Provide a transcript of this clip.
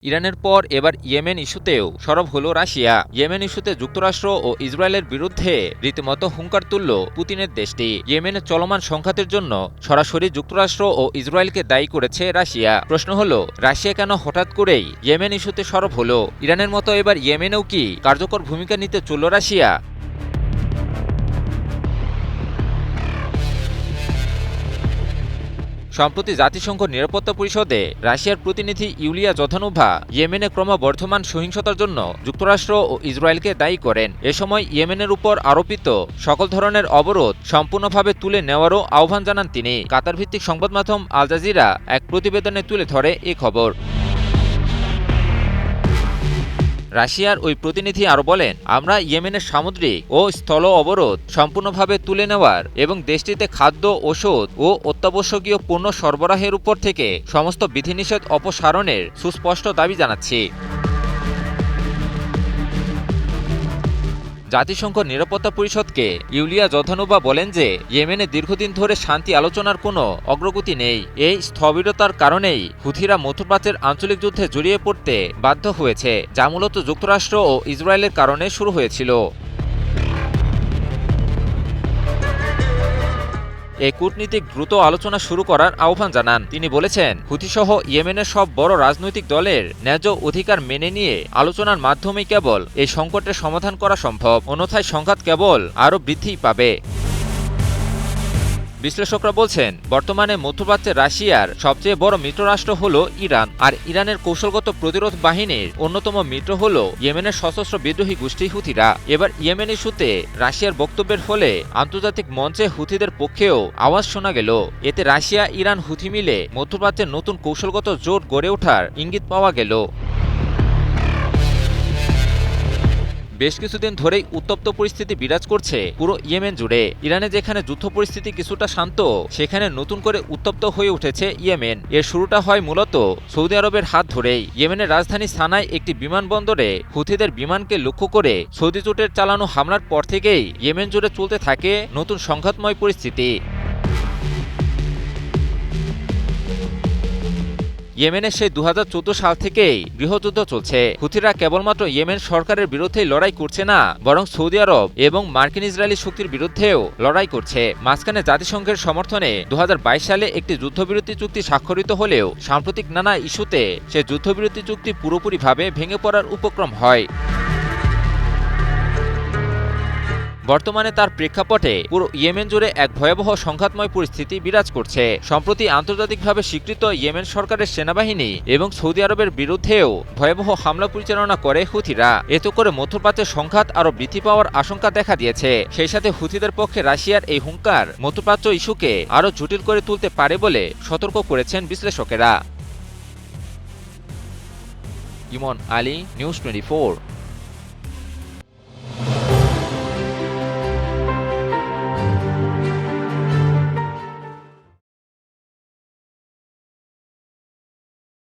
ইরানের পর এবার ইয়েমেন ইস্যুতেও সরব হল রাশিয়া। ইয়েমেন ইস্যুতে যুক্তরাষ্ট্র ও ইসরায়েলের বিরুদ্ধে রীতিমতো হুঙ্কার তুলল পুতিনের দেশটি। ইয়েমেনের চলমান সংঘাতের জন্য সরাসরি যুক্তরাষ্ট্র ও ইসরায়েলকে দায়ী করেছে রাশিয়া। প্রশ্ন হল, রাশিয়া কেন হঠাৎ করেই ইয়েমেন ইস্যুতে সরব হল? ইরানের মতো এবার ইয়েমেনেও কি কার্যকর ভূমিকা নিতে চলল রাশিয়া? সম্প্রতি জাতিসংঘ নিরাপত্তা পরিষদে রাশিয়ার প্রতিনিধি ইউলিয়া জোধানোভা ইয়েমেনে ক্রমবর্ধমান সহিংসতার জন্য যুক্তরাষ্ট্র ও ইসরায়েলকে দায়ী করেন। এ সময় ইয়েমেনের উপর আরোপিত সকল ধরনের অবরোধ সম্পূর্ণভাবে তুলে নেওয়ারও আহ্বান জানান তিনি। কাতার ভিত্তিক সংবাদ মাধ্যম আল জাজিরা এক প্রতিবেদনে তুলে ধরে এ খবর। রাশিয়ার ওই প্রতিনিধি আরও বলেন, আমরা ইয়েমেনের সামুদ্রিক ও স্থল অবরোধ সম্পূর্ণভাবে তুলে নেওয়ার এবং দেশটিতে খাদ্য, ওষুধ ও অত্যাবশ্যকীয় পণ্য সরবরাহের উপর থেকে সমস্ত বিধিনিষেধ অপসারণের সুস্পষ্ট দাবি জানাচ্ছি। জাতিসংঘ নিরাপত্তা পরিষদকে ইউলিয়া জোধানোভা বলেন যে ইয়েমেনে দীর্ঘদিন ধরে শান্তি আলোচনার কোনো অগ্রগতি নেই। এই স্থবিরতার কারণেই হুথিরা মধ্যপ্রাচ্যের আঞ্চলিক যুদ্ধে জড়িয়ে পড়তে বাধ্য হয়েছে, যা মূলত যুক্তরাষ্ট্র ও ইসরায়েলের কারণে শুরু হয়েছিল। এই কূটনীতিক দ্রুত আলোচনা শুরু করার আহ্বান জানান তিনি। বলেছেন, হুথিসহ ইয়েমেনের সব বড় রাজনৈতিক দলের ন্যায্য অধিকার মেনে নিয়ে আলোচনার মাধ্যমেই কেবল এই সংকটের সমাধান করা সম্ভব, অন্যথায় সংঘাত কেবল আরও বৃদ্ধি পাবে। বিশ্লেষকরা বলছেন, বর্তমানে মধ্যপ্রাচ্যে রাশিয়ার সবচেয়ে বড় মিত্ররাষ্ট্র হল ইরান, আর ইরানের কৌশলগত প্রতিরোধ বাহিনীর অন্যতম মিত্র হল ইয়েমেনের সশস্ত্র বিদ্রোহী গোষ্ঠী হুথিরা। এবার ইয়েমেন ইস্যুতে রাশিয়ার বক্তব্যের ফলে আন্তর্জাতিক মঞ্চে হুথিদের পক্ষেও আওয়াজ শোনা গেল। এতে রাশিয়া, ইরান, হুথি মিলে মধ্যপ্রাচ্যের নতুন কৌশলগত জোট গড়ে ওঠার ইঙ্গিত পাওয়া গেল। বেশ কিছুদিন ধরেই উত্তপ্ত পরিস্থিতি বিরাজ করছে পুরো ইয়েমেন জুড়ে। ইরানে যেখানে যুদ্ধ পরিস্থিতি কিছুটা শান্ত, সেখানে নতুন করে উত্তপ্ত হয়ে উঠেছে ইয়েমেন। এর শুরুটা হয় মূলত সৌদি আরবের হাত ধরেই। ইয়েমেনের রাজধানী সানায় একটি বিমানবন্দরে হুথিদের বিমানকে লক্ষ্য করে সৌদি জোটের চালানো হামলার পর থেকেই ইয়েমেন জুড়ে চলতে থাকে নতুন সংঘাতময় পরিস্থিতি। ইয়েমেনে সেই ২০১৪ সাল থেকেই গৃহযুদ্ধ চলছে। হুথিরা কেবলমাত্র ইয়েমেন সরকারের বিরুদ্ধেই লড়াই করছে না, বরং সৌদি আরব এবং মার্কিন ইসরায়েলি শক্তির বিরুদ্ধেও লড়াই করছে। মাঝখানে জাতিসংঘের সমর্থনে ২০২২ সালে একটি যুদ্ধবিরতি চুক্তি স্বাক্ষরিত হলেও সাম্প্রতিক নানা ইস্যুতে সে যুদ্ধবিরতি চুক্তি পুরোপুরিভাবে ভেঙে পড়ার উপক্রম হয়। বর্তমানে তার প্রেক্ষাপটে পুরো ইয়েমেন জুড়ে এক ভয়াবহ সংঘাতময় পরিস্থিতি বিরাজ করছে। সম্প্রতি আন্তর্জাতিকভাবে স্বীকৃত ইয়েমেন সরকারের সেনাবাহিনী এবং সৌদি আরবের বিরুদ্ধেও ভয়াবহ হামলা পরিচালনা করে হুথিরা। এতে করে মধ্যপ্রাচ্যের সংঘাত আরও বৃদ্ধি পাওয়ার আশঙ্কা দেখা দিয়েছে। সেই সাথে হুথিদের পক্ষে রাশিয়ার এই হুঙ্কার মধ্যপ্রাচ্য ইস্যুকে আরও জটিল করে তুলতে পারে বলে সতর্ক করেছেন বিশ্লেষকেরা। ইমন আলী, নিউজ 24।